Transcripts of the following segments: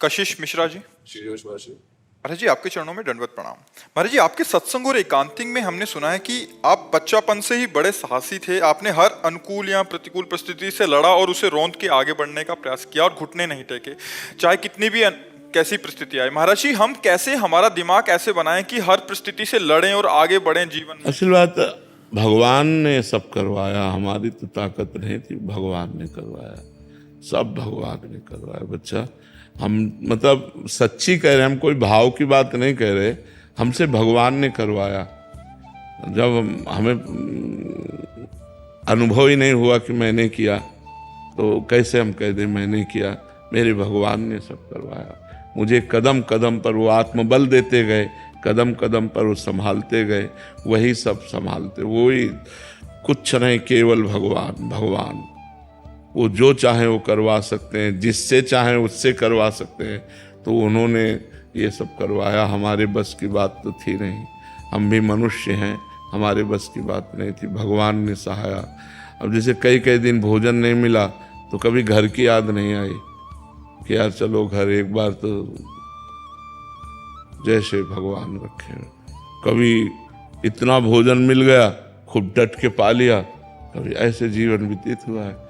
कशिश मिश्रा जी। श्रीनिवास महाराज। महाराज जी आपके चरणों में दंडवत प्रणाम। महाराज जी आपके सत्संग और एकांतिक में हमने सुना है कि आप बच्चापन से ही बड़े साहसी थे। आपने हर अनुकूल या प्रतिकूल परिस्थिति से लड़ा और उसे रौंद के आगे बढ़ने का प्रयास किया और घुटने नहीं टेके, चाहे कितनी भी कैसी परिस्थिति आए। महाराज जी हम कैसे हमारा दिमाग ऐसे बनाएं कि हर परिस्थिति से लड़ें और आगे बढ़ें जीवन में? असल बात भगवान ने सब करवाया, हमारी तो ताकत नहीं थी, भगवान ने करवाया, सब भगवान ने करवाया बच्चा। हम मतलब सच्ची कह रहे हैं, हम कोई भाव की बात नहीं कह रहे, हमसे भगवान ने करवाया। जब हमें अनुभव ही नहीं हुआ कि मैंने किया तो कैसे हम कह दें मैंने किया? मेरे भगवान ने सब करवाया। मुझे कदम कदम पर वो आत्मबल देते गए, कदम कदम पर वो संभालते गए, वही सब संभालते, वही कुछ नहीं, केवल भगवान। भगवान वो जो चाहे वो करवा सकते हैं, जिससे चाहे उससे करवा सकते हैं, तो उन्होंने ये सब करवाया। हमारे बस की बात तो थी नहीं, हम भी मनुष्य हैं, हमारे बस की बात नहीं थी, भगवान ने सहाया। अब जैसे कई कई दिन भोजन नहीं मिला तो कभी घर की याद नहीं आई कि यार चलो घर एक बार तो जैसे भगवान रखे। कभी इतना भोजन मिल गया खूब डट के पा लिया, कभी ऐसे जीवन व्यतीत हुआ है।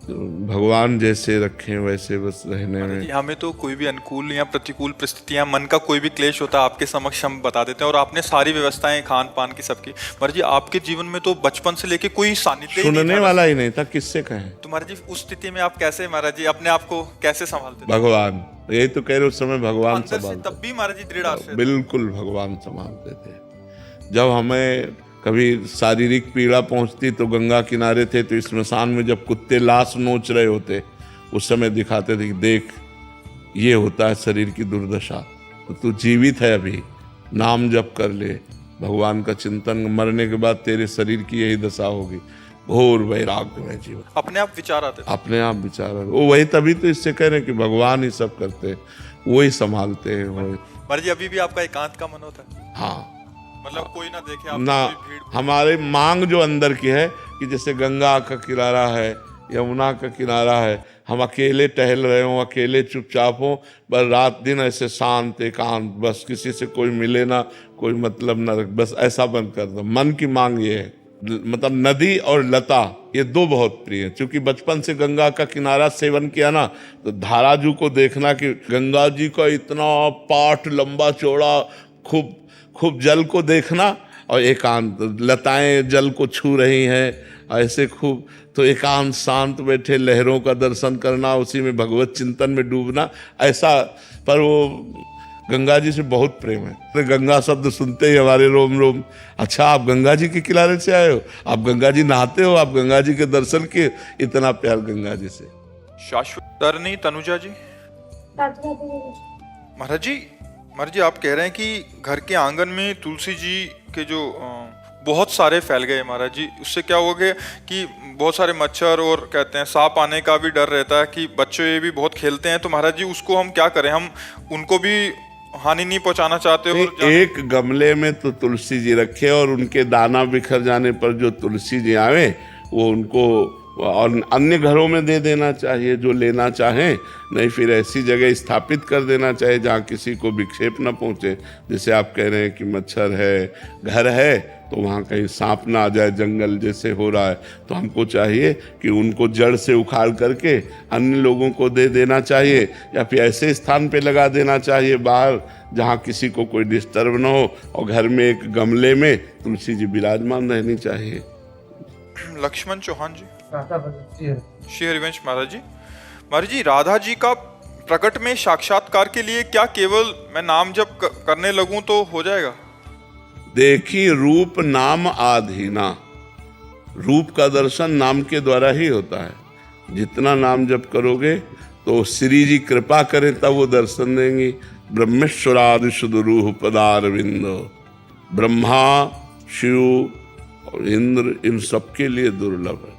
तो भगवान जैसे रखें वैसे बस रहने में। हमें तो कोई भी अनुकूल या प्रतिकूल परिस्थितियां, मन का कोई भी क्लेश होता है आपके समक्ष हम बता देते हैं, और आपने सारी व्यवस्थाएं खान पान की सबकी। महाराज जी आपके जीवन में तो बचपन से लेके कोई सानिध्य सुनने वाला ही नहीं था, किससे कहें? तो महाराज जी उस स्थिति में आप कैसे महाराज जी अपने आप को कैसे संभालते थे? भगवान, यही तो कह रहे उस समय भगवान अंदर से संभालते, तब भी महाराज जी दृढ़ आश्रय, बिल्कुल भगवान संभालते थे। जब हमें कभी शारीरिक पीड़ा पहुंचती तो गंगा किनारे थे, तो स्मशान में जब कुत्ते लाश नोच रहे होते उस समय दिखाते थे कि देख ये होता है शरीर की दुर्दशा, तो तू जीवित है, अभी नाम जप कर ले, भगवान का चिंतन, मरने के बाद तेरे शरीर की यही दशा होगी। घोर वैराग्य में जीवन, अपने आप विचार आते थे, अपने आप विचार। वो वही तभी तो इससे कह रहे हैं कि भगवान ही सब करते हैं, वही संभालते हैं। महाराज जी अभी भी आपका एकांत का मन होता है? हाँ, मतलब कोई ना देखे आप ना, हमारे मांग जो अंदर की है कि जैसे गंगा का किनारा है, यमुना का किनारा है, हम अकेले टहल रहे हों, अकेले चुपचाप हों, बस रात दिन ऐसे शांत एकांत, बस किसी से कोई मिले ना, कोई मतलब ना, बस ऐसा बंद कर दो। मन की मांग ये है। मतलब नदी और लता ये दो बहुत प्रिय है, क्योंकि बचपन से गंगा का किनारा सेवन किया ना, तो धाराजू को देखना कि गंगा जी का इतना पाट लंबा चौड़ा, खूब खूब जल को देखना, और एकांत, लताएं जल को छू रही हैं ऐसे खूब, तो एकांत शांत बैठे लहरों का दर्शन करना, उसी में भगवत चिंतन में डूबना, ऐसा। पर वो गंगा जी से बहुत प्रेम है, तो गंगा शब्द सुनते ही हमारे रोम रोम। अच्छा आप गंगा जी के किनारे से आए हो, आप गंगा जी नहाते हो, आप गंगा जी के दर्शन किए, इतना प्यार गंगा जी से। शाश्वत तरनी तनुजा जी। महाराज जी आप कह रहे हैं कि घर के आंगन में तुलसी जी के जो बहुत सारे फैल गए महाराज जी, उससे क्या हो गया कि बहुत सारे मच्छर और कहते हैं सांप आने का भी डर रहता है कि बच्चे भी बहुत खेलते हैं, तो महाराज जी उसको हम क्या करें? हम उनको भी हानि नहीं पहुंचाना चाहते हो। एक गमले में तो तुलसी जी रखे, और उनके दाना बिखर जाने पर जो तुलसी जी आवे वो उनको और अन्य घरों में दे देना चाहिए जो लेना चाहें, नहीं फिर ऐसी जगह स्थापित कर देना चाहिए जहाँ किसी को विक्षेप न पहुँचे। जैसे आप कह रहे हैं कि मच्छर है, घर है, तो वहाँ कहीं सांप ना आ जाए, जंगल जैसे हो रहा है, तो हमको चाहिए कि उनको जड़ से उखाड़ करके अन्य लोगों को दे देना चाहिए, या फिर ऐसे स्थान पे लगा देना चाहिए बाहर जहाँ किसी को कोई डिस्टर्ब ना हो, और घर में एक गमले में तुलसी जी विराजमान रहनी चाहिए। लक्ष्मण चौहान जी। श्री हरिवंश महाराज जी राधा जी का प्रकट में साक्षात्कार के लिए क्या केवल मैं नाम जप करने लगूं तो हो जाएगा? देखी रूप नाम आधीना, रूप का दर्शन नाम के द्वारा ही होता है। जितना नाम जप करोगे तो श्री जी कृपा करें तब वो दर्शन देंगी। ब्रह्मेश्वरादि सुदुरूह पदारविंदो, ब्रह्मा शिव और इंद्र इन सबके लिए दुर्लभ है।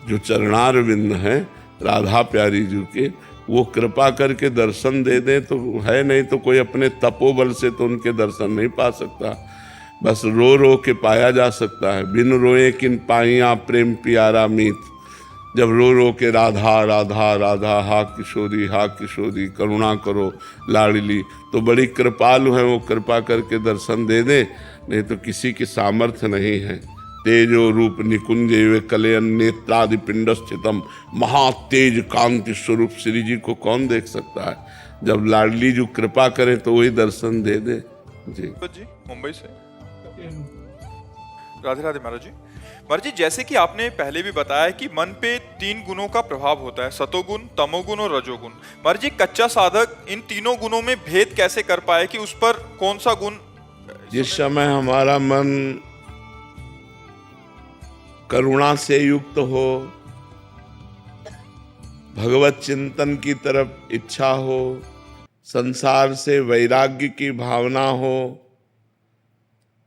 जो चरणारविंद हैं राधा प्यारी जी के, वो कृपा करके दर्शन दे दें तो है, नहीं तो कोई अपने तपोबल से तो उनके दर्शन नहीं पा सकता। बस रो रो के पाया जा सकता है। बिन रोए किन पाइया प्रेम प्यारा मीत, जब रो रो के राधा राधा राधा हा किशोरी करुणा करो लाडली, तो बड़ी कृपालु है वो, कृपा करके दर्शन दे दे, नहीं तो किसी की सामर्थ्य नहीं है। तेजो रूप निकुंज वे कलयन नेत्रादि पिंड स्थितम, महातेज कांति स्वरूप श्री जी को कौन देख सकता है। जब लाडली जो कृपा करे तो वही दर्शन दे दे। जी मुंबई से राधे राधे महाराज जी। महाराज जी, जैसे कि आपने पहले भी बताया कि मन पे 3 गुणों का प्रभाव होता है, सतोगुण, तमोगुण और रजोगुण। महाराज जी, कच्चा साधक इन तीनों गुणों में भेद कैसे कर पाए कि उस पर कौन सा गुण? जिस समय हमारा मन करुणा से युक्त हो, भगवत चिंतन की तरफ इच्छा हो, संसार से वैराग्य की भावना हो,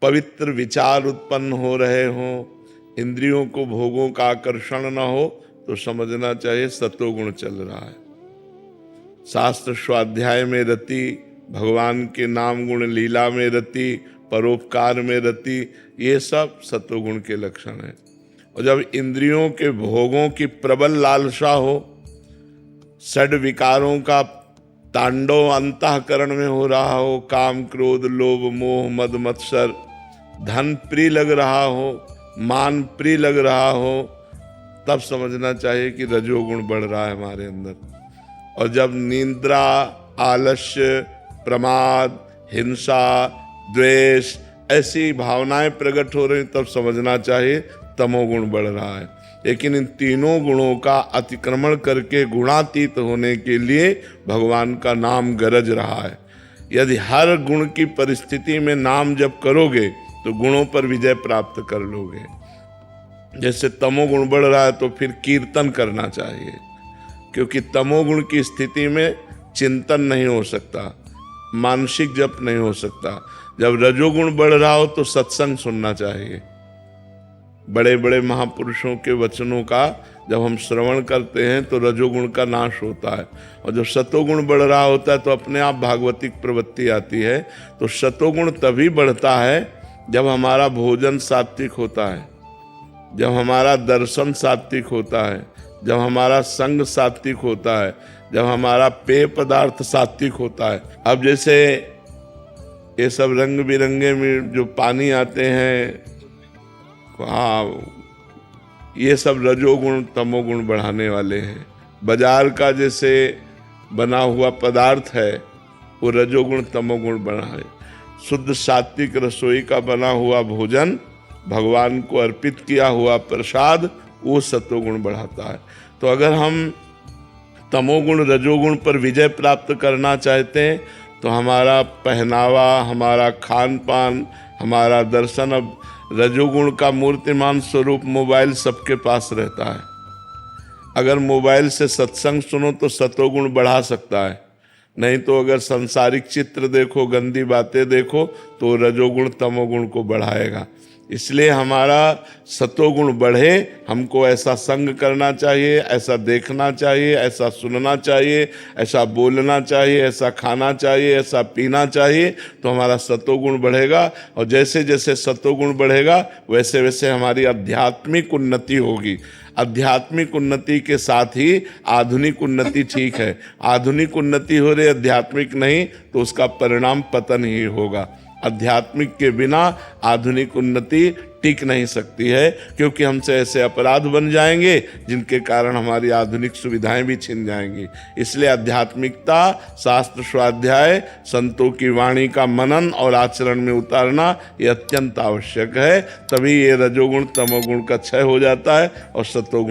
पवित्र विचार उत्पन्न हो रहे हो, इंद्रियों को भोगों का आकर्षण न हो, तो समझना चाहिए सतोगुण चल रहा है। शास्त्र स्वाध्याय में रति, भगवान के नाम गुण लीला में रति, परोपकार में रति, ये सब सतोगुण के लक्षण हैं। और जब इंद्रियों के भोगों की प्रबल लालसा हो, षड विकारों का तांडव अंतःकरण में हो रहा हो, काम क्रोध लोभ मोह मद मत्सर, धन प्रिय लग रहा हो, मान प्रिय लग रहा हो, तब समझना चाहिए कि रजोगुण बढ़ रहा है हमारे अंदर। और जब निद्रा, आलस्य, प्रमाद, हिंसा, द्वेष ऐसी भावनाएं प्रकट हो रही, तब समझना चाहिए तमोगुण बढ़ रहा है। लेकिन इन तीनों गुणों का अतिक्रमण करके गुणातीत होने के लिए भगवान का नाम गरज रहा है। यदि हर गुण की परिस्थिति में नाम जप करोगे तो गुणों पर विजय प्राप्त कर लोगे। जैसे तमोगुण बढ़ रहा है तो फिर कीर्तन करना चाहिए, क्योंकि तमोगुण की स्थिति में चिंतन नहीं हो सकता, मानसिक जप नहीं हो सकता। जब रजोगुण बढ़ रहा हो तो सत्संग सुनना चाहिए। बड़े बड़े महापुरुषों के वचनों का जब हम श्रवण करते हैं तो रजोगुण का नाश होता है। और जब सतोगुण बढ़ रहा होता है तो अपने आप भागवतिक प्रवृत्ति आती है। तो सतोगुण तभी बढ़ता है जब हमारा भोजन सात्विक होता है, जब हमारा दर्शन सात्विक होता है, जब हमारा संग सात्विक होता है, जब हमारा पेय पदार्थ सात्विक होता है। अब जैसे ये सब रंग बिरंगे में जो पानी आते हैं, हाँ, ये सब रजोगुण तमोगुण बढ़ाने वाले हैं। बाजार का जैसे बना हुआ पदार्थ है वो रजोगुण तमोगुण बढ़ाए। शुद्ध सात्विक रसोई का बना हुआ भोजन, भगवान को अर्पित किया हुआ प्रसाद, वो सतोगुण बढ़ाता है। तो अगर हम तमोगुण रजोगुण पर विजय प्राप्त करना चाहते हैं तो हमारा पहनावा, हमारा खान पान, हमारा दर्शन, अब रजोगुण का मूर्तिमान स्वरूप मोबाइल सबके पास रहता है। अगर मोबाइल से सत्संग सुनो तो सतोगुण बढ़ा सकता है, नहीं तो अगर सांसारिक चित्र देखो, गंदी बातें देखो तो रजोगुण तमोगुण को बढ़ाएगा। इसलिए हमारा सतोगुण बढ़े, हमको ऐसा संग करना चाहिए, ऐसा देखना चाहिए, ऐसा सुनना चाहिए, ऐसा बोलना चाहिए, ऐसा खाना चाहिए, ऐसा पीना चाहिए, तो हमारा सतोगुण बढ़ेगा। और जैसे जैसे सतोगुण बढ़ेगा वैसे वैसे हमारी आध्यात्मिक उन्नति होगी। आध्यात्मिक उन्नति के साथ ही आधुनिक उन्नति ठीक है। आधुनिक उन्नति हो रही, आध्यात्मिक नहीं, तो उसका परिणाम पतन ही होगा। आध्यात्मिक के बिना आधुनिक उन्नति टिक नहीं सकती है, क्योंकि हमसे ऐसे अपराध बन जाएंगे जिनके कारण हमारी आधुनिक सुविधाएं भी छिन जाएंगी। इसलिए आध्यात्मिकता, शास्त्र स्वाध्याय, संतों की वाणी का मनन और आचरण में उतारना ये अत्यंत आवश्यक है। तभी ये रजोगुण तमोगुण का क्षय हो जाता है और सतोगुण